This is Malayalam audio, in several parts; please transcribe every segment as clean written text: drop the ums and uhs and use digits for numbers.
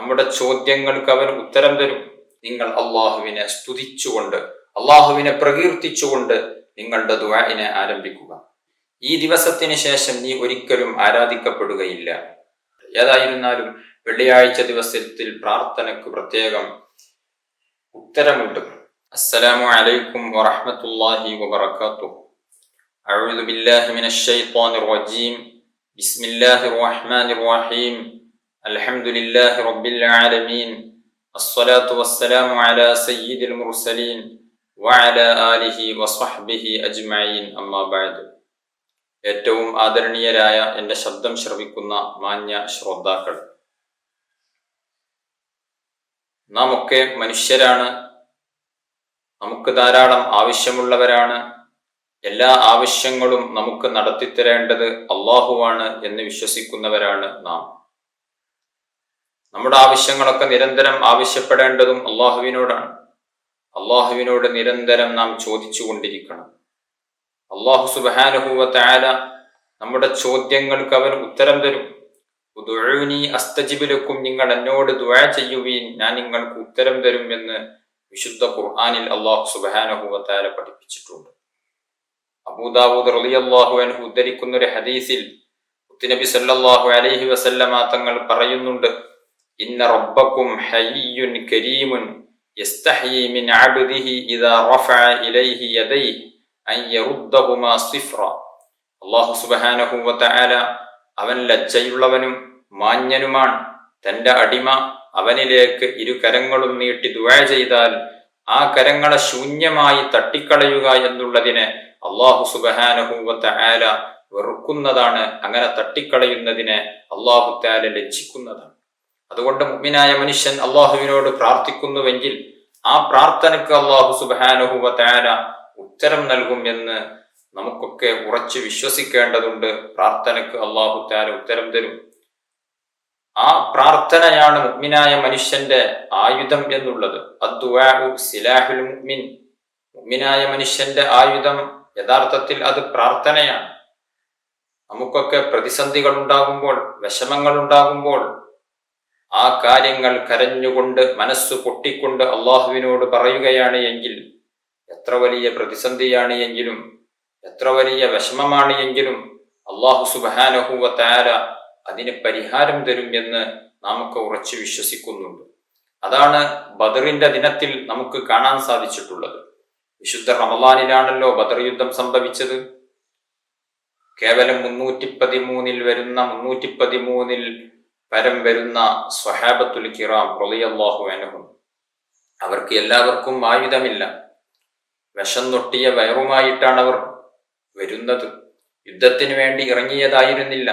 നമ്മുടെ ചോദ്യങ്ങൾക്ക് അവൻ ഉത്തരം തരും. നിങ്ങൾ അള്ളാഹുവിനെ സ്തുതിച്ചുകൊണ്ട്, അള്ളാഹുവിനെ പ്രകീർത്തിച്ചുകൊണ്ട് നിങ്ങളുടെ ദുആഇനെ ആരംഭിക്കുക. ഈ ദിവസത്തിന് ശേഷം നീ ഒരിക്കലും ആരാധിക്കപ്പെടുകയില്ല. ഏതായിരുന്നാലും വെള്ളിയാഴ്ച ദിവസത്തിൽ പ്രാർത്ഥനയ്ക്ക് പ്രത്യേകം ഉത്തരമുണ്ട്. അസ്സലാമു അലൈക്കും വറഹ്മത്തുള്ളാഹി വബറകാതുഹു. അഊദു ബില്ലാഹി മിനശ് ശൈത്വാനിർ റജീം. ബിസ്മില്ലാഹിർ റഹ്മാനിർ റഹീം. അൽഹംദുലില്ലാഹി റബ്ബിൽ ആലമീൻ. അസ്സലാത്തു വസ്സലാമു അലാ സയ്യിദിൽ മുർസലീൻ വഅലാ ആലിഹി വസ്വഹ്ബിഹി അജ്മഈൻ. അമ്മാ ബഅദ്. ഏറ്റവും ആദരണീയരായ എൻ്റെ ശബ്ദം ശ്രവിക്കുന്ന മാന്യ ശ്രോതാക്കൾ, നാം ഒക്കെ മനുഷ്യരാണ്. നമുക്ക് ധാരാളം ആവശ്യമുള്ളവരാണ്. എല്ലാ ആവശ്യങ്ങളും നമുക്ക് നടത്തിത്തരേണ്ടത് അള്ളാഹുവാണ് എന്ന് വിശ്വസിക്കുന്നവരാണ് നാം. നമ്മുടെ ആവശ്യങ്ങളൊക്കെ നിരന്തരം ആവശ്യപ്പെടേണ്ടതും അള്ളാഹുവിനോടാണ്. അള്ളാഹുവിനോട് നിരന്തരം നാം ചോദിച്ചു കൊണ്ടിരിക്കണം. അള്ളാഹു സുബ്ഹാനഹു വ തആല നമ്മുടെ ചോദ്യങ്ങൾക്ക് അവൻ ഉത്തരം തരും. ഉദ്ഉനി അസ്തജിബ് ലക്കും, നിങ്ങൾ എന്നോട് ദുആ ചെയ്യുവീൻ, ഞാൻ നിങ്ങൾക്ക് ഉത്തരം തരും എന്ന് വിശുദ്ധ ഖുർആനിൽ അള്ളാഹു സുബ്ഹാനഹു വ തആല പഠിപ്പിച്ചിട്ടുണ്ട്. അബൂദാവൂദ് റളിയല്ലാഹു അൻഹു ഉദ്ധരിക്കുന്ന ഒരു ഹദീസിൽ നബി സല്ലല്ലാഹു അലൈഹി വസല്ലമ തങ്ങൾ പറയുന്നുണ്ട്, ഇന്ന റബ്ബക്കും ഹയ്യുൻ കരീമുൻ യസ്തഹയി മിൻ അബ്ദിഹി ഇദാ റഫഅ ഇലൈഹി യദൈഹി അൻ യറുദ്ദഹുമാ സിഫ്റ. അല്ലാഹു സുബ്ഹാനഹു വ തആല അവൻ ലജ്ജയുള്ളവനും മാന്യനുമാണ്. തന്റെ അടിമ അവനിലേക്ക് ഇരു കരങ്ങളും നീട്ടി ദുആ ചെയ്താൽ ആ കരങ്ങളെ ശൂന്യമായി തട്ടിക്കളയുക എന്നുള്ളതിനെ അല്ലാഹു സുബ്ഹാനഹു വ തആല വെറുക്കുന്നതാണ്. അങ്ങനെ തട്ടിക്കളയുന്നതിനെ അല്ലാഹു തആല ലജ്ജിക്കുന്നതാണ്. അതുകൊണ്ട് മുഅ്മിനായ മനുഷ്യൻ അള്ളാഹുവിനോട് പ്രാർത്ഥിക്കുന്നുവെങ്കിൽ ആ പ്രാർത്ഥനയ്ക്ക് അല്ലാഹു സുബ്ഹാനഹു വ തആല ഉത്തരം നൽകും എന്ന് നമുക്കൊക്കെ ഉറച്ചു വിശ്വസിക്കേണ്ടതുണ്ട്. പ്രാർത്ഥനയ്ക്ക് അല്ലാഹു തആല ഉത്തരം തരും. ആ പ്രാർത്ഥനയാണ് മുഅ്മിനായ മനുഷ്യന്റെ ആയുധം എന്നുള്ളത്. അദ്ദുആഉ സിലാഹുൽ മുഅ്മിൻ. മുഅ്മിനായ മനുഷ്യന്റെ ആയുധം യഥാർത്ഥത്തിൽ അത് പ്രാർത്ഥനയാണ്. നമുക്കൊക്കെ പ്രതിസന്ധികൾ ഉണ്ടാകുമ്പോൾ, വിഷമങ്ങൾ ഉണ്ടാകുമ്പോൾ ആ കാര്യങ്ങൾ കരഞ്ഞുകൊണ്ട് മനസ്സ് പൊട്ടിക്കൊണ്ട് അള്ളാഹുവിനോട് പറയുകയാണ് എങ്കിൽ, എത്ര വലിയ പ്രതിസന്ധിയാണ് എങ്കിലും, എത്ര വലിയ വിഷമമാണ് എങ്കിലും അള്ളാഹു സുബ്ഹാനഹു വ തആല അതിന് പരിഹാരം തരും എന്ന് നമുക്ക് ഉറച്ചു വിശ്വസിക്കുന്നുണ്ട്. അതാണ് ബദറിന്റെ ദിനത്തിൽ നമുക്ക് കാണാൻ സാധിച്ചിട്ടുള്ളത്. വിശുദ്ധ റമളാനിലാണല്ലോ ബദർ യുദ്ധം സംഭവിച്ചത്. കേവലം 313 പരം വരുന്ന സ്വഹാബത്തുൽ കിറാം റളിയല്ലാഹു അൻഹും, അവർക്ക് എല്ലാവർക്കും ആയുധമില്ല. വിഷം തൊട്ടിയ വയറുമായിട്ടാണ് അവർ വരുന്നത്. യുദ്ധത്തിന് വേണ്ടി ഇറങ്ങിയതായിരുന്നില്ല.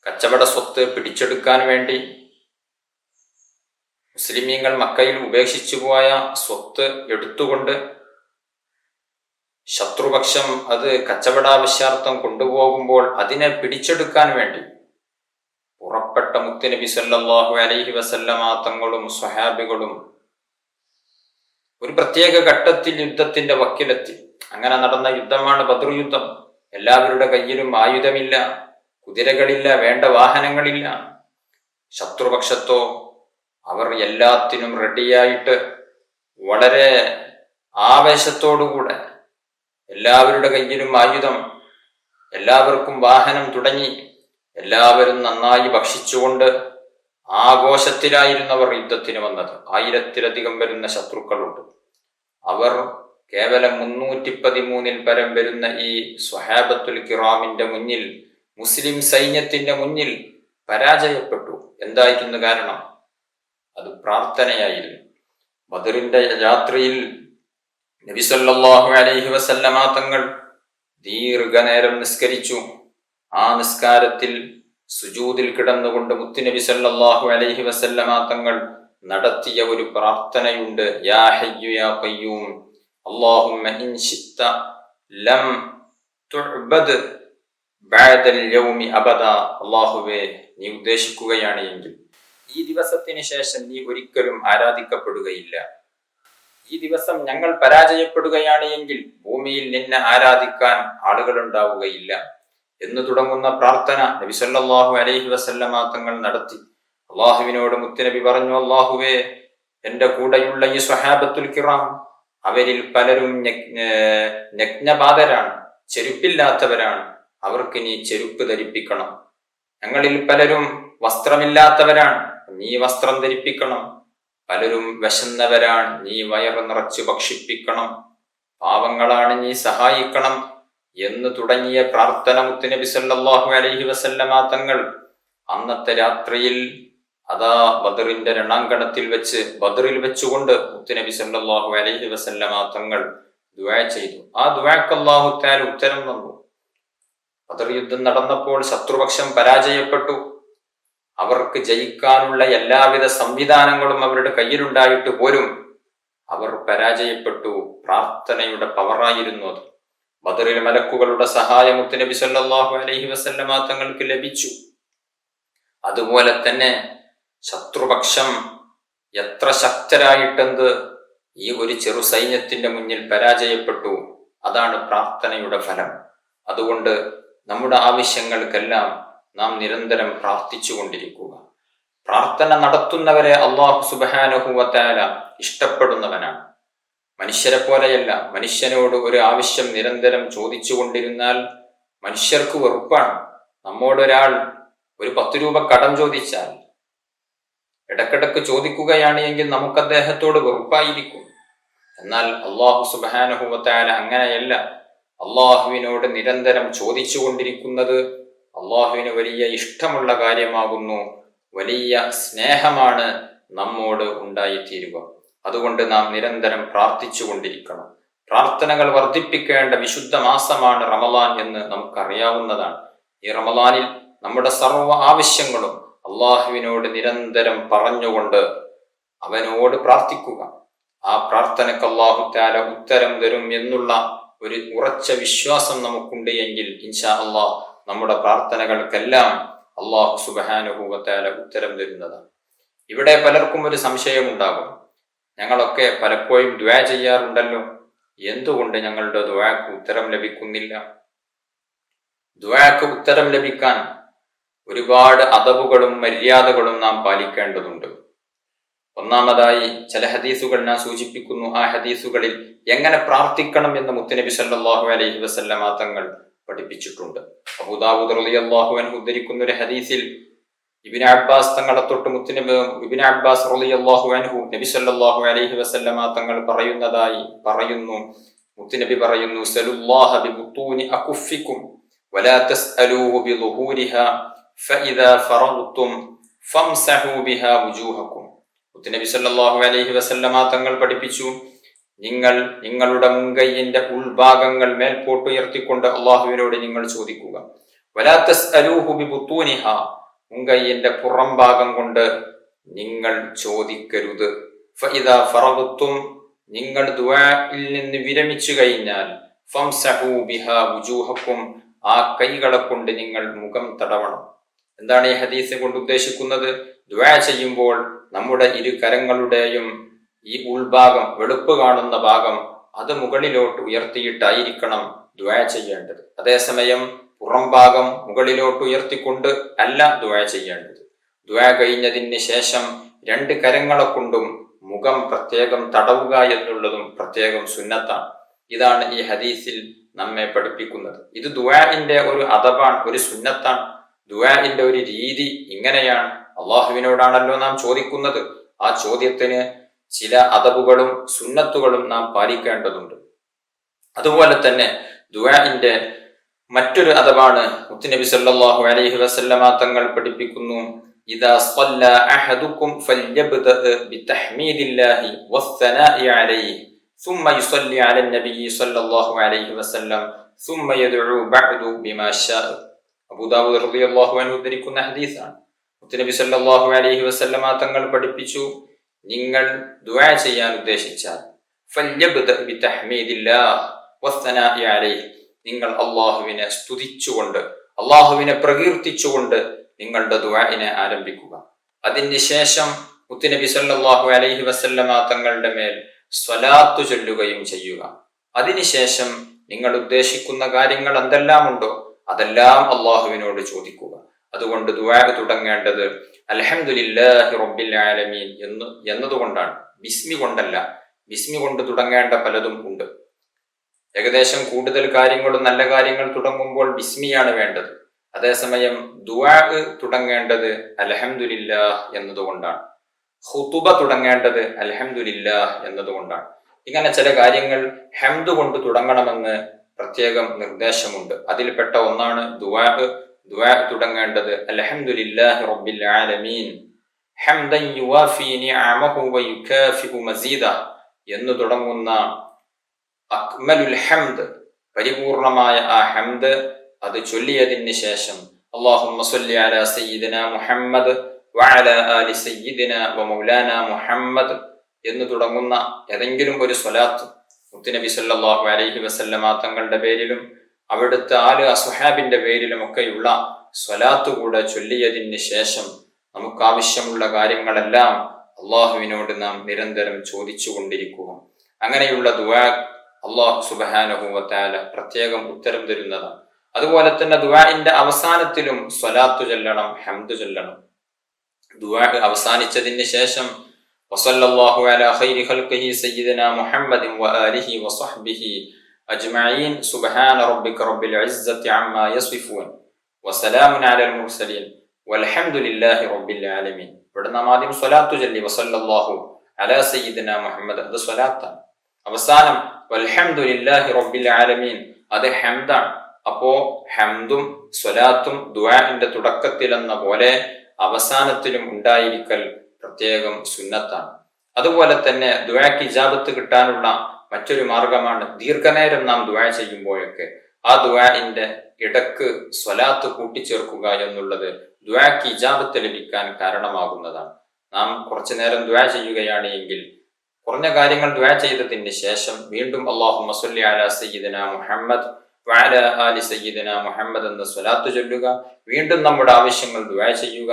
കച്ചവട സ്വത്ത് പിടിച്ചെടുക്കാൻ വേണ്ടി മുസ്ലിമീങ്ങൾ മക്കയിൽ ഉപേക്ഷിച്ചു പോയ സ്വത്ത് എടുത്തുകൊണ്ട് ശത്രുപക്ഷം അത് കച്ചവടാവശ്യാർത്ഥം കൊണ്ടുപോകുമ്പോൾ അതിനെ പിടിച്ചെടുക്കാൻ വേണ്ടി പുറപ്പെട്ട മുത്തുനബി സല്ലല്ലാഹു അലൈഹി വസല്ലമ തങ്ങളും സ്വഹാബികളും ഒരു പ്രത്യേക ഘട്ടത്തിൽ യുദ്ധത്തിന്റെ വക്കിലെത്തി. അങ്ങനെ നടന്ന യുദ്ധമാണ് ബദർ യുദ്ധം. എല്ലാവരുടെ കയ്യിലും ആയുധമില്ല, കുതിരകളില്ല, വേണ്ട വാഹനങ്ങളില്ല. ശത്രുപക്ഷത്തോ അവർ എല്ലാത്തിനും റെഡിയായിട്ട് വളരെ ആവേശത്തോടുകൂടെ, എല്ലാവരുടെ കയ്യിലും ആയുധം, എല്ലാവർക്കും വാഹനം തുടങ്ങി എല്ലാവരും നന്നായി ഭക്ഷിച്ചുകൊണ്ട് ആഘോഷത്തിലായിരുന്നവർ യുദ്ധത്തിന് വന്നത്. 1000-ലധികം വരുന്ന ശത്രുക്കളുണ്ട്. അവർ കേവലം 313 പരം വരുന്ന ഈ സ്വഹാബത്തുൽ കിറാമിന്റെ മുന്നിൽ, മുസ്ലിം സൈന്യത്തിന്റെ മുന്നിൽ പരാജയപ്പെട്ടു. എന്തായിരുന്നു കാരണം? അത് പ്രാർത്ഥനയായിരുന്നു. ബദറിന്റെ രാത്രിയിൽ നബി സല്ലല്ലാഹു അലൈഹി വസല്ലമ തങ്ങൾ ദീർഘനേരം നിസ്കരിച്ചു. ആ നിസ്കാരത്തിൽ സുജൂദിൽ കിടന്നുകൊണ്ട് മുത്തുനബി സല്ലല്ലാഹു അലൈഹി വസല്ലമ തങ്ങൾ നടത്തിയ ഒരു പ്രാർത്ഥനയുണ്ട്. യാ ഹയ്യു യാ ഖയ്യൂം അല്ലാഹുമ്മ ഇൻ ശിഅത ലം തുഅബദ് ബഅദൽ യൗമി അബദാ. അല്ലാഹുവേ, നീ ഉദ്ദേശിക്കുകയാണ് എങ്കിൽ ഈ ദിവസത്തിന് ശേഷം നീ ഒരിക്കലും ആരാധിക്കപ്പെടുകയില്ല. ഈ ദിവസം ഞങ്ങൾ പരാജയപ്പെടുകയാണ് എങ്കിൽ ഭൂമിയിൽ നിന്നെ ആരാധിക്കാൻ ആളുകൾ ഉണ്ടാവുകയില്ല എന്ന് തുടങ്ങുന്ന പ്രാർത്ഥന നബി സല്ലല്ലാഹു അലൈഹി വസല്ലമ തങ്ങൾ നടത്തി. അള്ളാഹുവിനോട് മുത്തുനബി പറഞ്ഞു, അള്ളാഹുവേ, എന്റെ കൂടെയുള്ള ഈ സ്വഹാബത്തുൽ കിറാം അവരിൽ പലരും നഗ്നപാതരാണ്, ചെരുപ്പില്ലാത്തവരാണ്. അവർക്ക് നീ ചെരുപ്പ് ധരിപ്പിക്കണം. ഞങ്ങളിൽ പലരും വസ്ത്രമില്ലാത്തവരാണ്, നീ വസ്ത്രം ധരിപ്പിക്കണം. പലരും വിശന്നവരാണ്, നീ വയറ് നിറച്ച് ഭക്ഷിപ്പിക്കണം. പാവങ്ങളാണ്, നീ സഹായിക്കണം എന്ന് തുടങ്ങിയ പ്രാർത്ഥന മുത്തുനബി സല്ലല്ലാഹു അലൈഹി വസല്ലമ തങ്ങൾ അന്നത്തെ രാത്രിയിൽ അതാ ബദറിന്റെ രണാങ്കണത്തിൽ വെച്ച്, ബദറിൽ വെച്ചുകൊണ്ട് മുത്തുനബി സല്ലല്ലാഹു അലൈഹി വസല്ലമ തങ്ങൾ ദുആ ചെയ്തു. ആ ദുആക്ക് അല്ലാഹു തആല ഉത്തരം തന്നു. ബദർ യുദ്ധം നടന്നപ്പോൾ ശത്രുപക്ഷം പരാജയപ്പെട്ടു. അവർക്ക് ജയിക്കാനുള്ള എല്ലാവിധ സംവിധാനങ്ങളും അവരുടെ കയ്യിലുണ്ടായിട്ട് പോലും അവർ പരാജയപ്പെട്ടു. പ്രാർത്ഥനയുടെ പവറായിരുന്നു അത്. ബദറിൽ മലക്കുകളുടെ സഹായം മുത്തുനബി സല്ലല്ലാഹു അലൈഹി വസല്ലമ തങ്ങൾക്ക് ലഭിച്ചു. അതുപോലെ തന്നെ ശത്രുപക്ഷം എത്ര ശക്തരായിട്ടെന്ത് ഈ ഒരു ചെറു സൈന്യത്തിന്റെ മുന്നിൽ പരാജയപ്പെട്ടു. അതാണ് പ്രാർത്ഥനയുടെ ഫലം. അതുകൊണ്ട് നമ്മുടെ ആവശ്യങ്ങൾക്കെല്ലാം നാം നിരന്തരം പ്രാർത്ഥിച്ചു കൊണ്ടിരിക്കുക. പ്രാർത്ഥന നടത്തുന്നവരെ അല്ലാഹു സുബ്ഹാനഹു വ തആല ഇഷ്ടപ്പെടുന്നവനാണ്. മനുഷ്യരെ പോലെയല്ല. മനുഷ്യനോട് ഒരു ആവശ്യം നിരന്തരം ചോദിച്ചു കൊണ്ടിരുന്നാൽ മനുഷ്യർക്ക് വെറുപ്പാണ്. നമ്മോടൊരാൾ ഒരു 10 രൂപ കടം ചോദിച്ചാൽ ഇടക്കിടക്ക് ചോദിക്കുകയാണ് എങ്കിൽ നമുക്ക് അദ്ദേഹത്തോട് വെറുപ്പായിരിക്കും. എന്നാൽ അല്ലാഹു സുബ്ഹാനഹു വ തആല അങ്ങനെയല്ല. അള്ളാഹുവിനോട് നിരന്തരം ചോദിച്ചു കൊണ്ടിരിക്കുന്നത് അള്ളാഹുവിന് വലിയ ഇഷ്ടമുള്ള കാര്യമാകുന്നു, വലിയ സ്നേഹമാണ് നമ്മോട് ഉണ്ടായിത്തീരുക. അതുകൊണ്ട് നാം നിരന്തരം പ്രാർത്ഥിച്ചു കൊണ്ടിരിക്കണം. പ്രാർത്ഥനകൾ വർദ്ധിപ്പിക്കേണ്ട വിശുദ്ധ മാസമാണ് റമളാൻ എന്ന് നമുക്കറിയാവുന്നതാണ്. ഈ റമളാനിൽ നമ്മുടെ സർവ്വ ആവശ്യങ്ങളും അള്ളാഹുവിനോട് നിരന്തരം പറഞ്ഞുകൊണ്ട് അവനോട് പ്രാർത്ഥിക്കുക. ആ പ്രാർത്ഥനയ്ക്ക് അല്ലാഹു തആല ഉത്തരം തരും എന്നുള്ള ഒരു ഉറച്ച വിശ്വാസം നമുക്കുണ്ട് എങ്കിൽ ഇൻഷാ അല്ലാഹ് നമ്മുടെ പ്രാർത്ഥനകൾക്കെല്ലാം അല്ലാഹു സുബ്ഹാനഹു വ തആല ഉത്തരം തരുന്നതാണ്. ഇവിടെ പലർക്കും ഒരു സംശയമുണ്ടാകും. ഞങ്ങളൊക്കെ പലപ്പോഴും ദുആ ചെയ്യാറുണ്ടല്ലോ, എന്തുകൊണ്ട് ഞങ്ങളുടെ ദുആക്ക് ഉത്തരം ലഭിക്കുന്നില്ല? ദുആക്ക് ഉത്തരം ലഭിക്കാൻ ഒരുപാട് അദബുകളും മര്യാദകളും നാം പാലിക്കേണ്ടതുണ്ട്. ഒന്നാമതായി ചില ഹദീസുകൾ ഞാൻ സൂചിപ്പിക്കുന്നു. ആ ഹദീസുകളിൽ എങ്ങനെ പ്രാർത്ഥിക്കണം എന്ന് മുത്തുനബി സല്ലല്ലാഹു അലൈഹി വസല്ലമ തങ്ങൾ പഠിപ്പിച്ചിട്ടുണ്ട്. അബൂ ദാവൂദ് റളിയല്ലാഹു അൻഹു ഉദ്ധരിക്കുന്ന ഒരു ഹദീസിൽ ഇബ്നു അബ്ബാസ് തങ്ങളെ തൊട്ട് ഇബ്നു അബ്ബാസ് റളിയല്ലാഹു അൻഹു നബി സല്ലല്ലാഹു അലൈഹി വസല്ലമ തങ്ങൾ പറയുന്നു, മുത്തുനബി പറയുന്നു, സലുല്ലാഹ ബിബുത്തൂനി അകുഫിക്കും വലാ തസ്അലൂഹു ബിളുഹൂരിഹാ ഫഇദാ ഫറഗ്തും ഫംസഹൂ ബിഹാ വുജൂഹക്കും. മുത്തുനബി സല്ലല്ലാഹു അലൈഹി വസല്ലമ തങ്ങൾ പഠിപ്പിച്ചു, നിങ്ങൾ നിങ്ങളുടെ മുൻകൈയിന്റെ ഉൾഭാഗങ്ങൾ മേൽപോട്ടുയർത്തിക്കൊണ്ട് അള്ളാഹുവിനോട് നിങ്ങൾ ചോദിക്കുക. വലാ തസ്അലൂഹു ബിബുത്തൂനിഹാ, മുൻകൈയിന്റെ പുറം ഭാഗം കൊണ്ട് നിങ്ങൾ ചോദിക്കരുത്. ഫഇദാ ഫറഗ്തും, നിങ്ങൾ ദുആയിൽ നിന്ന് വിരമിച്ചു കഴിഞ്ഞാൽ ഫംസഹൂ ബിഹാ വുജൂഹക്കും, ആ കൈകളെ കൊണ്ട് നിങ്ങൾ മുഖം തടവണം. എന്താണ് ഈ ഹദീസ് കൊണ്ട് ഉദ്ദേശിക്കുന്നത്? ദുആ ചെയ്യുമ്പോൾ നമ്മുടെ ഇരു കരങ്ങളുടെയും ഈ ഉൾഭാഗം, വെളുപ്പ് കാണുന്ന ഭാഗം, അത് മുകളിലോട്ട് ഉയർത്തിയിട്ടായിരിക്കണം ദുആ ചെയ്യേണ്ടത്. അതേസമയം പുറം ഭാഗം മുകളിലോട്ട് ഉയർത്തിക്കൊണ്ട് അല്ല ദുആ ചെയ്യേണ്ടത്. ദുആ കഴിഞ്ഞതിന് ശേഷം 2 കരങ്ങളെ കൊണ്ടും മുഖം പ്രത്യേകം തടവുക എന്നുള്ളതും പ്രത്യേകം സുന്നത്താണ്. ഇതാണ് ഈ ഹദീസിൽ നമ്മെ പഠിപ്പിക്കുന്നത്. ഇത് ദുആഇന്റെ ഒരു അദബാണ്, ഒരു സുന്നത്താണ്. ദുആഇന്റെ ഒരു രീതി ഇങ്ങനെയാണ്. അള്ളാഹുവിനോടാണല്ലോ നാം ചോദിക്കുന്നത്. ആ ചോദ്യത്തിന് ചില അദബുകളും സുന്നത്തുകളും നാം പാലിക്കേണ്ടതുണ്ട്. അതുപോലെ തന്നെ ദുആഇന്റെ മറ്റൊരു അദബാണ് മുത്തുനബി സല്ലല്ലാഹു അലൈഹി വസല്ലമ തങ്ങൾ പഠിപ്പിക്കുന്നു, ഇദാ സ്വല്ല അഹദുക്കും ഫല്യബ്ദഅ ബിതഹ്മീദില്ലാഹി വസ്സനാഇ അലൈഹി ثم يصلي على النبي صلى الله عليه وسلم ثم يدعو بعد بما شاء. അബൂ ദാവൂദ് റളിയല്ലാഹു അൻഹു ഉദ്ധരിക്കുന്ന ഹദീസാണ്. മുത്തുനബി സല്ലല്ലാഹു അലൈഹി വസല്ലമ തങ്ങൾ പഠിപ്പിച്ചു, നിങ്ങൾ ദുആ ചെയ്യാൻ ഉദ്ദേശിച്ചാൽ ഫല്യബ്ദഅ ബിതഹ്മീദില്ലാഹി വസ്സനാഇ അലൈഹി, നിങ്ങൾ അല്ലാഹുവിനെ സ്തുതിച്ചുകൊണ്ട്, അല്ലാഹുവിനെ പ്രകീർത്തിച്ചുകൊണ്ട് നിങ്ങളുടെ ദുആഇനെ ആരംഭിക്കുക. അതിനുശേഷം മുത്തുനബി സല്ലല്ലാഹു അലൈഹി വസല്ലമ തങ്ങളുടെ മേൽ സ്വലാത്ത് ചൊല്ലുകയും ചെയ്യുക. അതിനുശേഷം നിങ്ങൾ ഉദ്ദേശിക്കുന്ന കാര്യങ്ങൾ എന്തെല്ലാം ഉണ്ടോ അതെല്ലാം അള്ളാഹുവിനോട് ചോദിക്കുക. അതുകൊണ്ട് ദുആ തുടങ്ങേണ്ടത് അൽഹംദുലില്ലാഹി റബ്ബിൽ ആലമീൻ എന്നതുകൊണ്ടാണ്, ബിസ്മി കൊണ്ടല്ല. ബിസ്മി കൊണ്ട് തുടങ്ങേണ്ട പലതും ഉണ്ട്. ഏകദേശം കൂടുതൽ കാര്യങ്ങളും നല്ല കാര്യങ്ങൾ തുടങ്ങുമ്പോൾ ബിസ്മിയാണ് വേണ്ടത്. അതേസമയം ദുആ തുടങ്ങേണ്ടത് അൽഹംദുലില്ലാഹ് എന്നതുകൊണ്ടാണ്. ഖുതുബ തുടങ്ങേണ്ടത് അൽഹംദുലില്ലാഹ് എന്നതുകൊണ്ടാണ്. ഇങ്ങനെ ചില കാര്യങ്ങൾ ഹംദ് കൊണ്ട് തുടങ്ങണമെന്ന് പ്രത്യേകം നിർദ്ദേശമുണ്ട്. അതിൽപ്പെട്ട ഒന്നാണ് ദുആ. ദുആ തുടങ്ങേണ്ടത് അൽഹംദുലില്ലാഹി റബ്ബിൽ ആലമീൻ ഹംദൻ യുവാഫി നിഅമഹു വയുകാഫിഉ മസീദഹു എന്ന് തുടങ്ങുന്ന അക്മലുൽ ഹംദ്, പരിപൂർണമായ ആ ഹംദ് അത് ചൊല്ലിയതിന് ശേഷം അല്ലാഹുമ്മ സ്വല്ലി അലാ സയ്യിദിനാ മുഹമ്മദ് വഅലാ ആലി സയ്യിദിനാ വമൗലാനാ മുഹമ്മദ് എന്ന് തുടങ്ങുന്ന ഏതെങ്കിലും ഒരു സ്വലാത്ത് മുത്തുനബി സല്ലല്ലാഹു അലൈഹി വസല്ലമ തങ്ങളുടെ പേരിലും അവിടുത്തെ ആല് അസ്ഹാബിന്റെ പേരിലുമൊക്കെയുള്ള സ്വലാത്ത് കൂടെ ചൊല്ലിയതിന് ശേഷം നമുക്ക് ആവശ്യമുള്ള കാര്യങ്ങളെല്ലാം അള്ളാഹുവിനോട് നാം നിരന്തരം ചോദിച്ചു കൊണ്ടിരിക്കുക. അങ്ങനെയുള്ള ദുആ അള്ളാഹു സുബ്ഹാനഹു വ തആല പ്രത്യേകം ഉത്തരം തരുന്നതാണ്. അതുപോലെ തന്നെ ദുആഇന്റെ അവസാനത്തിലും സ്വലാത്ത് ചൊല്ലണം, ഹംദ് ചൊല്ലണം. ദുആ അവസാനിച്ചതിന് ശേഷം വസല്ലല്ലാഹു അലാ ഖൈരി ഖൽഖിഹി സയ്യിദിനാ മുഹമ്മദിൻ വആലിഹി വസഹ്ബിഹി അജ്മഈൻ സുബ്ഹാന റബ്ബിക റബ്ബിൽ ഇസ്സത്തി അമ്മാ യസിഫൂൻ വസലാമുൻ അലൽ മുർസലീൻ വൽഹംദുലില്ലാഹി റബ്ബിൽ ആലമീൻ. ഇവിടെ നാം ആദ്യം സ്വലാത്തു ചൊല്ലി വസല്ലല്ലാഹു അലാ സയ്യിദിനാ മുഹമ്മദ്, അത് സ്വലാത്താണ്. അവസാനം വൽഹംദുലില്ലാഹി റബ്ബിൽ ആലമീൻ, അത് ഹംദാണ്. അപ്പോ ഹംദും സ്വലാത്തും ദുആഇന്റെ തുടക്കത്തിലെന്ന പോലെ അവസാനത്തിലും ഉണ്ടായിരിക്കൽ പ്രത്യേകം സുന്നത്താണ്. അതുപോലെ തന്നെ ദുആക്ക് ഇജാബത്ത് കിട്ടാനുള്ള മറ്റൊരു മാർഗമാണ് ദീർഘനേരം നാം ദുആ ചെയ്യുമ്പോഴൊക്കെ ആ ദുആഇന്റെ ഇടക്ക് സ്വലാത്ത് കൂട്ടിച്ചേർക്കുക എന്നുള്ളത് ദുആക്ക് ഇജാബത്ത് ലഭിക്കാൻ കാരണമാകുന്നതാണ്. നാം കുറച്ചു നേരം ദുആ ചെയ്യുകയാണ് എങ്കിൽ കുറഞ്ഞ കാര്യങ്ങൾ ദുആ ചെയ്തതിന് ശേഷം വീണ്ടും അല്ലാഹുമ്മ സ്വല്ലി അലാ സയ്യിദിനാ മുഹമ്മദ് വഅലാ ആലി സയ്യിദിനാ മുഹമ്മദ് എന്ന സ്വലാത്ത് ചൊല്ലുക. വീണ്ടും നമ്മുടെ ആവശ്യങ്ങൾ ദുആ ചെയ്യുക.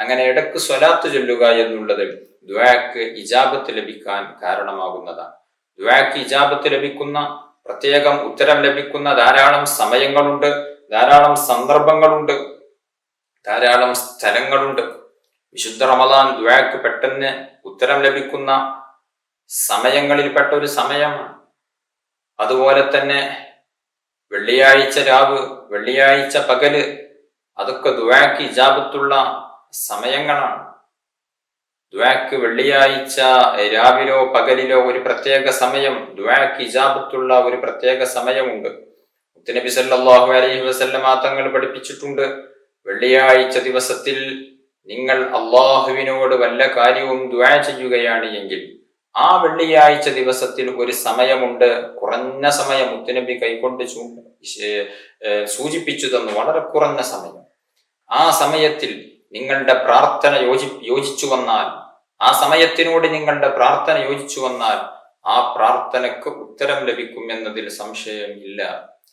അങ്ങനെ ഇടക്ക് സ്വലാത്ത് ചൊല്ലുക എന്നുള്ളത് ദുആക്ക് ഇജാബത്ത് ലഭിക്കാൻ കാരണമാകുന്നതാണ്. ദുആക്ക് ഇജാബത്ത് ലഭിക്കുന്ന, പ്രത്യേകം ഉത്തരം ലഭിക്കുന്ന ധാരാളം സമയങ്ങളുണ്ട്, ധാരാളം സന്ദർഭങ്ങളുണ്ട്, ധാരാളം സ്ഥലങ്ങളുണ്ട്. വിശുദ്ധ റമദാൻ ദുആക്ക് പെട്ടെന്ന് ഉത്തരം ലഭിക്കുന്ന സമയങ്ങളിൽപ്പെട്ട ഒരു സമയമാണ്. അതുപോലെ തന്നെ വെള്ളിയാഴ്ച രാവ്, വെള്ളിയാഴ്ച പകല്, അതൊക്കെ ദുആക്ക് ഇജാബത്തുള്ള സമയങ്ങളാണ്. ദുആക്ക് വെള്ളിയാഴ്ച രാവിലോ പകലിലോ ഒരു പ്രത്യേക സമയം, ദുആക്ക് ഇജാബത്തുള്ള ഒരു പ്രത്യേക സമയമുണ്ട്. മുത്തുനബി സല്ലല്ലാഹു അലൈഹി വസല്ലമ തങ്ങൾ പഠിപ്പിച്ചിട്ടുണ്ട്, വെള്ളിയാഴ്ച ദിവസത്തിൽ നിങ്ങൾ അള്ളാഹുവിനോട് വല്ല കാര്യവും ദുആ ചെയ്യുകയാണ് എങ്കിൽ ആ വെള്ളിയാഴ്ച ദിവസത്തിൽ ഒരു സമയമുണ്ട്, കുറഞ്ഞ സമയം, മുത്തുനബി കൈകൊണ്ട് സൂചിപ്പിച്ചു തന്നു, വളരെ കുറഞ്ഞ സമയം. ആ സമയത്തിൽ നിങ്ങളുടെ പ്രാർത്ഥന യോജിച്ചു വന്നാൽ, ആ സമയത്തിനോട് നിങ്ങളുടെ പ്രാർത്ഥന യോജിച്ചു വന്നാൽ ആ പ്രാർത്ഥനക്ക് ഉത്തരം ലഭിക്കും എന്നതിൽ സംശയം ഇല്ല.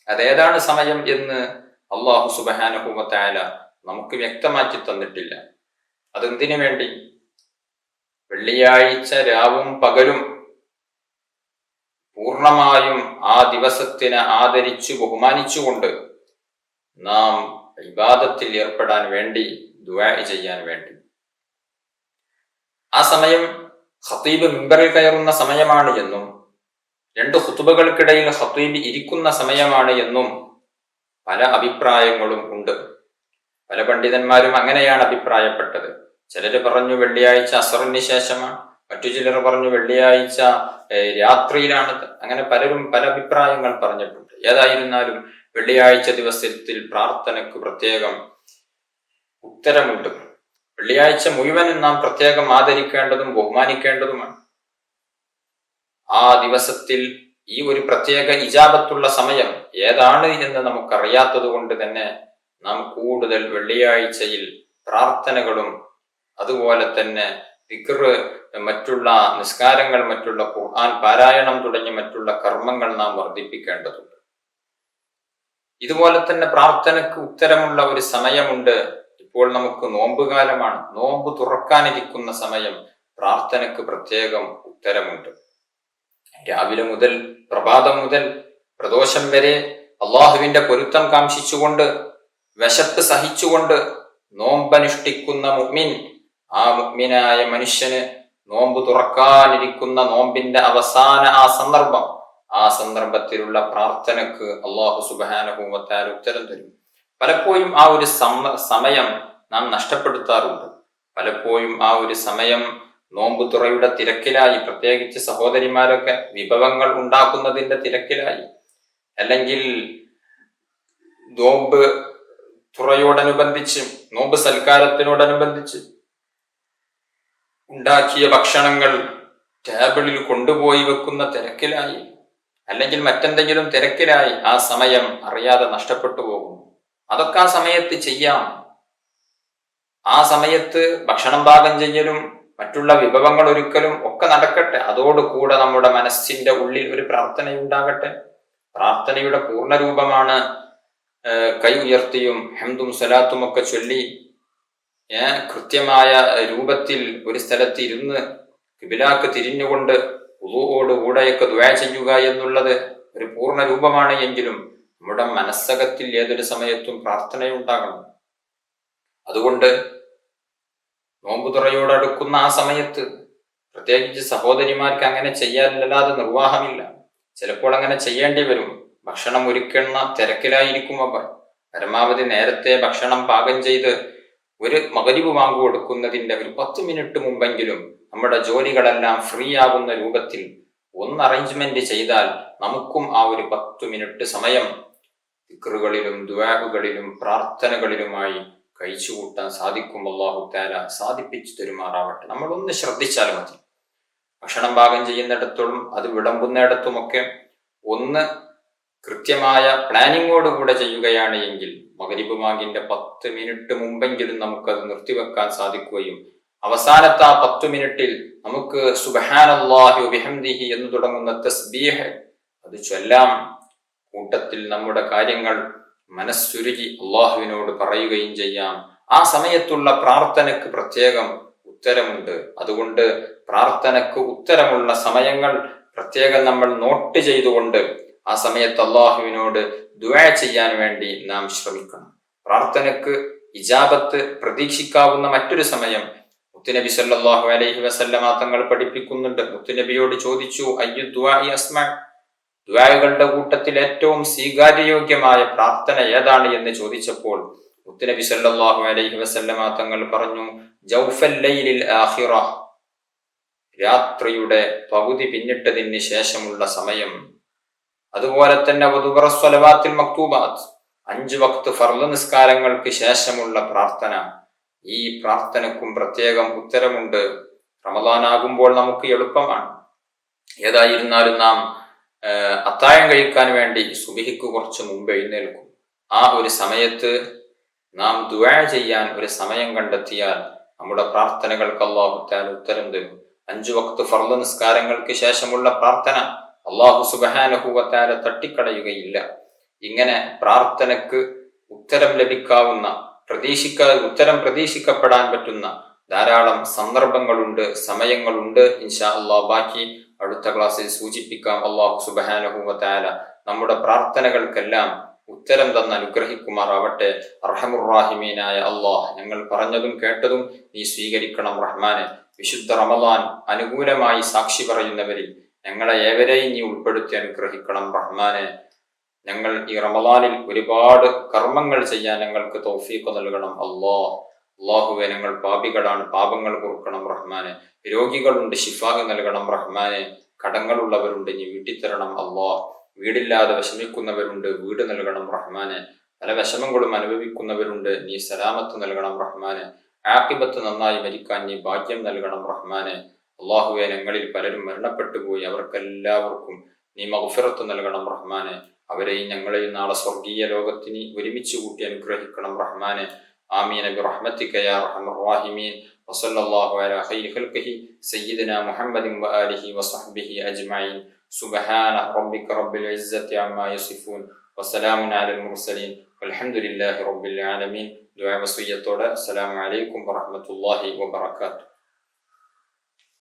അതേതാണ് സമയം എന്ന് അല്ലാഹു സുബ്ഹാനഹു വ തആല നമുക്ക് വ്യക്തമാക്കി തന്നിട്ടില്ല. അതെന്തിനു വേണ്ടി? വെള്ളിയാഴ്ച രാവും പകലും പൂർണ്ണമായും ആ ദിവസത്തിനെ ആദരിച്ചു ബഹുമാനിച്ചുകൊണ്ട് നാം ഇബാദത്തിൽ ഏർപ്പെടാൻ വേണ്ടി, ദുആ ചെയ്യാൻ വേണ്ടി. ആ സമയം ഖതീബ് മിമ്പറിൽ കയറുന്ന സമയമാണ് എന്നും രണ്ട് ഖുതുബകൾക്കിടയിൽ ഖതീബ് ഇരിക്കുന്ന സമയമാണ് എന്നും പല അഭിപ്രായങ്ങളും ഉണ്ട്. പല പണ്ഡിതന്മാരും അങ്ങനെയാണ് അഭിപ്രായപ്പെട്ടത്. ചിലര് പറഞ്ഞു വെള്ളിയാഴ്ച അസറിന് ശേഷമാണ്, മറ്റു ചിലർ പറഞ്ഞു വെള്ളിയാഴ്ച രാത്രിയിലാണ്. അങ്ങനെ പലരും പല അഭിപ്രായങ്ങൾ പറഞ്ഞിട്ടുണ്ട്. ഏതായിരുന്നാലും വെള്ളിയാഴ്ച ദിവസത്തിൽ പ്രാർത്ഥനയ്ക്ക് പ്രത്യേകം ഉത്തരമുണ്ട്. വെള്ളിയാഴ്ച മുഴുവനും നാം പ്രത്യേകം ആദരിക്കേണ്ടതും ബഹുമാനിക്കേണ്ടതുമാണ്. ആ ദിവസത്തിൽ ഈ ഒരു പ്രത്യേക ഇജാബത്തുള്ള സമയം ഏതാണ് എന്ന് നമുക്കറിയാത്തത് കൊണ്ട് തന്നെ നാം കൂടുതൽ വെള്ളിയാഴ്ചയിൽ പ്രാർത്ഥനകളും അതുപോലെ തന്നെ ദിക്ർ, മറ്റുള്ള നിസ്കാരങ്ങൾ, മറ്റുള്ള ഖുർആൻ പാരായണം തുടങ്ങിയ മറ്റുള്ള കർമ്മങ്ങൾ നാം വർദ്ധിപ്പിക്കേണ്ടതുണ്ട്. ഇതുപോലെ തന്നെ പ്രാർത്ഥനയ്ക്ക് ഉത്തരമുള്ള ഒരു സമയമുണ്ട്. ഇപ്പോൾ നമുക്ക് നോമ്പുകാലമാണ്, നോമ്പ് തുറക്കാനിരിക്കുന്ന സമയം പ്രാർത്ഥനയ്ക്ക് പ്രത്യേകം ഉത്തരമുണ്ട്. രാവിലെ മുതൽ, പ്രഭാതം മുതൽ പ്രദോഷം വരെ അള്ളാഹുവിന്റെ പൊരുത്തം കാംക്ഷിച്ചുകൊണ്ട്, വിശപ്പ് സഹിച്ചുകൊണ്ട് നോമ്പനുഷ്ഠിക്കുന്ന മുഅ്മിൻ, ആ മുഅ്മിനായ മനുഷ്യന് നോമ്പ് തുറക്കാനിരിക്കുന്ന നോമ്പിന്റെ അവസാന ആ സന്ദർഭത്തിലുള്ള പ്രാർത്ഥനക്ക് അല്ലാഹു സുബ്ഹാനഹു വ തആല ഉത്തരം തരും. പലപ്പോഴും ആ ഒരു സമയം നാം നഷ്ടപ്പെടുത്താറുണ്ട്. പലപ്പോഴും ആ ഒരു സമയം നോമ്പ് തുറയുടെ തിരക്കിലായി, പ്രത്യേകിച്ച് സഹോദരിമാരൊക്കെ വിഭവങ്ങൾ ഉണ്ടാക്കുന്നതിന്റെ തിരക്കിലായി, അല്ലെങ്കിൽ നോമ്പ് തുറയോടനുബന്ധിച്ച്, നോമ്പ് സൽക്കാരത്തിനോടനുബന്ധിച്ച് ഉണ്ടാക്കിയ ഭക്ഷണങ്ങൾ ടേബിളിൽ കൊണ്ടുപോയി വെക്കുന്ന തിരക്കിലായി, അല്ലെങ്കിൽ മറ്റെന്തെങ്കിലും തിരക്കിലായി ആ സമയം അറിയാതെ നഷ്ടപ്പെട്ടു പോകുന്നു. അതൊക്കെ ആ സമയത്ത് ചെയ്യാം. ആ സമയത്ത് ഭക്ഷണം പാകം ചെയ്യലും മറ്റുള്ള വിഭവങ്ങൾ ഒരുക്കലും ഒക്കെ നടക്കട്ടെ. അതോടുകൂടെ നമ്മുടെ മനസ്സിന്റെ ഉള്ളിൽ ഒരു പ്രാർത്ഥനയുണ്ടാകട്ടെ. പ്രാർത്ഥനയുടെ പൂർണ്ണരൂപമാണ് കൈ ഉയർത്തിയും ഹംദും സ്വലാത്തും ഒക്കെ ചൊല്ലി കൃത്യമായ രൂപത്തിൽ ഒരു സ്ഥലത്ത് ഇരുന്ന് ഖിബിലക്ക് തിരിഞ്ഞുകൊണ്ട് വുളൂഓട് കൂടെയൊക്കെ ദുആ ചെയ്യുക എന്നുള്ളത് ഒരു പൂർണ്ണ രൂപമാണ്. എങ്കിലും നമ്മുടെ മനസ്സകത്തിൽ ഏതൊരു സമയത്തും പ്രാർത്ഥനയുണ്ടാകണം. അതുകൊണ്ട് നോമ്പ് തുറയോടടുക്കുന്ന ആ സമയത്ത് പ്രത്യേകിച്ച് സഹോദരിമാർക്ക് അങ്ങനെ ചെയ്യാനല്ലാതെ നിർവാഹമില്ല. ചിലപ്പോൾ അങ്ങനെ ചെയ്യേണ്ടി വരും. ഭക്ഷണം ഒരുക്കുന്ന തിരക്കിലായിരിക്കും. പരമാവധി നേരത്തെ ഭക്ഷണം പാകം ചെയ്ത് ഒരു മഗ്‌രിബ് ബാങ്ക് കൊടുക്കുന്നതിന്റെ ഒരു 10 മിനിറ്റ് മുമ്പെങ്കിലും നമ്മുടെ ജോലികളെല്ലാം ഫ്രീ ആകുന്ന രൂപത്തിൽ ഒന്ന് അറേഞ്ച്മെന്റ് ചെയ്താൽ നമുക്കും ആ ഒരു 10 മിനിറ്റ് സമയം ദിക്റുകളിലും ദുആകളിലും പ്രാർത്ഥനകളിലുമായി കഴിച്ചുകൂട്ടാൻ സാധിക്കും. അല്ലാഹു തആല സാധിപ്പിച്ചു തരുമാറാവട്ടെ. നമ്മളൊന്ന് ശ്രദ്ധിച്ചാൽ മതി. ഭക്ഷണം പാകം ചെയ്യുന്നിടത്തോളം അത് വിളമ്പുന്നിടത്തുമൊക്കെ ഒന്ന് കൃത്യമായ പ്ലാനിങ്ങോടുകൂടെ ചെയ്യുകയാണ് എങ്കിൽ മഗ്‌രിബ് ബാങ്കിന്റെ 10 മിനിറ്റ് മുമ്പെങ്കിലും നമുക്കത് നിർത്തിവെക്കാൻ സാധിക്കുകയും അവസാനത്തെ ആ 10 മിനിറ്റിൽ നമുക്ക് സുബ്ഹാനല്ലാഹി വബിഹംദിഹി എന്ന് തുടങ്ങുന്ന തസ്ബീഹ് അത് ചൊല്ലാം. കൂട്ടത്തിൽ നമ്മുടെ കാര്യങ്ങൾ മനസ്സുരുകി അള്ളാഹുവിനോട് പറയുകയും ചെയ്യാം. ആ സമയത്തുള്ള പ്രാർത്ഥനയ്ക്ക് പ്രത്യേകം ഉത്തരമുണ്ട്. അതുകൊണ്ട് പ്രാർത്ഥനയ്ക്ക് ഉത്തരമുള്ള സമയങ്ങൾ പ്രത്യേകം നമ്മൾ നോട്ട് ചെയ്തുകൊണ്ട് ആ സമയത്ത് അള്ളാഹുവിനോട് ദുആ ചെയ്യാൻ വേണ്ടി നാം ശ്രമിക്കണം. പ്രാർത്ഥനയ്ക്ക് ഇജാബത്ത് പ്രതീക്ഷിക്കാവുന്ന മറ്റൊരു സമയം മുത്തുനബി സല്ലല്ലാഹു അലൈഹി വസല്ലമ തങ്ങൾ പഠിപ്പിക്കുന്നുണ്ട്. മുത്തുനബിയോട് ചോദിച്ചു, അയ്യു ദുആഇ അസ്മഅ, ദുആകളുടെ കൂട്ടത്തിൽ ഏറ്റവും സ്വീകാര്യയോഗ്യമായ പ്രാർത്ഥന ഏതാണ് എന്ന് ചോദിച്ചപ്പോൾ മുത്തുനബി സല്ലല്ലാഹു അലൈഹി വസല്ലമ തങ്ങൾ പറഞ്ഞു, ജൗഫൽ ലൈലിൽ ആഖിറ, രാത്രിയുടെ പകുതി പിന്നിട്ടതിന് ശേഷമുള്ള സമയം. അതുപോലെ തന്നെ സ്വലവാത്തിൽ മക്തൂബാത്ത്, 5 വക്ത് ഫർള് നിസ്കാരങ്ങൾക്ക് ശേഷമുള്ള പ്രാർത്ഥന. ഈ പ്രാർത്ഥനക്കും പ്രത്യേകം ഉത്തരമുണ്ട്. റമദാനാകുമ്പോൾ നമുക്ക് എളുപ്പമാണ്. ഏതായിരുന്നാലും നാം അത്താഴം കഴിക്കാൻ വേണ്ടി സുബഹിക്ക് കുറച്ച് മുമ്പ് എഴുന്നേൽക്കും. ആ ഒരു സമയത്ത് നാം ദുആ ചെയ്യാൻ ഒരു സമയം കണ്ടെത്തിയാൽ നമ്മുടെ പ്രാർത്ഥനകൾക്ക് അല്ലാഹു തആല ഉത്തരം തരും. 5 വക്ത് ഫർള് നിസ്കാരങ്ങൾക്ക് ശേഷമുള്ള പ്രാർത്ഥന അല്ലാഹു സുബ്ഹാനഹു വ തആല തട്ടിക്കളയുകയില്ല. ഇങ്ങനെ പ്രാർത്ഥനക്ക് ഉത്തരം ലഭിക്കാവുന്ന, ഉത്തരം പ്രതീക്ഷിക്കപ്പെടാൻ പറ്റുന്ന ധാരാളം സന്ദർഭങ്ങളുണ്ട്, സമയങ്ങളുണ്ട്. ഇൻഷാ അല്ലാഹ് ബാക്കി അടുത്ത ക്ലാസ്സിൽ സൂചിപ്പിക്കാം. അല്ലാഹു സുബ്ഹാനഹു വ തആല നമ്മുടെ പ്രാർത്ഥനകൾക്കെല്ലാം ഉത്തരം തന്ന് അനുഗ്രഹിക്കുമാറാവട്ടെ. അർഹമുർ റഹീമീനായ അല്ലാഹ്, ഞങ്ങൾ പറഞ്ഞതും കേട്ടതും നീ സ്വീകരിക്കണം റഹ്മാനെ. വിശുദ്ധ റമദാൻ അനുകൂലമായി സാക്ഷി പറയുന്നവരിൽ ഞങ്ങളെ ഏവരെയും നീ ഉൾപ്പെടുത്തി അനുഗ്രഹിക്കണം റഹ്മാനെ. ഞങ്ങൾ ഈ റമദാനിൽ ഒരുപാട് കർമ്മങ്ങൾ ചെയ്യാൻ ഞങ്ങൾക്ക് തൗഫീഖ് നൽകണം അല്ലാഹുവേ. ഞങ്ങൾ പാപികളാണ്, പാപങ്ങൾ പൊറുക്കണം റഹ്മാനെ. രോഗികളുണ്ട്, ശിഫാഹ് നൽകണം റഹ്മാനെ. കടങ്ങളുള്ളവരുണ്ട്, നീ വീട്ടിത്തരണം അല്ലാഹ്. വീടില്ലാതെ വിഷമിക്കുന്നവരുണ്ട്, വീട് നൽകണം റഹ്മാനെ. പല വിഷമങ്ങളും അനുഭവിക്കുന്നവരുണ്ട്, നീ സലാമത്ത് നൽകണം റഹ്മാനെ. ആഖിബത്ത് നന്നായി മരിക്കാൻ നീ ഭാഗ്യം നൽകണം റഹ്മാനെ. അല്ലാഹുവേ, ഞങ്ങളിൽ പലരും മരണപ്പെട്ടു പോയി, അവർക്കെല്ലാവർക്കും നീ മഗ്ഫിറത്ത് നൽകണം റഹ്മാനെ. അവരെയും ഞങ്ങളെയും നാളെ സ്വർഗീയ ലോകത്തിന് ഒരുമിച്ച് കൂട്ടി അനുഗ്രഹിക്കണം റഹ്മാനെ. ആമീൻ ബിറഹ്മതിക യാ അർഹമർ റഹീമീൻ. വസല്ലല്ലാഹു അലാ ഖൈരി ഖൽഖിഹി സയ്യിദിനാ മുഹമ്മദിൻ വആലിഹി വസഹ്ബിഹി അജ്മഈൻ. സുബ്ഹാന റബ്ബിക റബ്ബിൽ ഇസ്സത്തി അമ്മാ യസിഫൂൻ വസലാമുൻ അലൽ മുർസലീൻ വൽഹംദുലില്ലാഹി റബ്ബിൽ ആലമീൻ. ദുആ വസിയ്യത്തോടെ അസ്സലാമു അലൈക്കും വറഹ്മത്തുള്ളാഹി വബറകാതുഹു.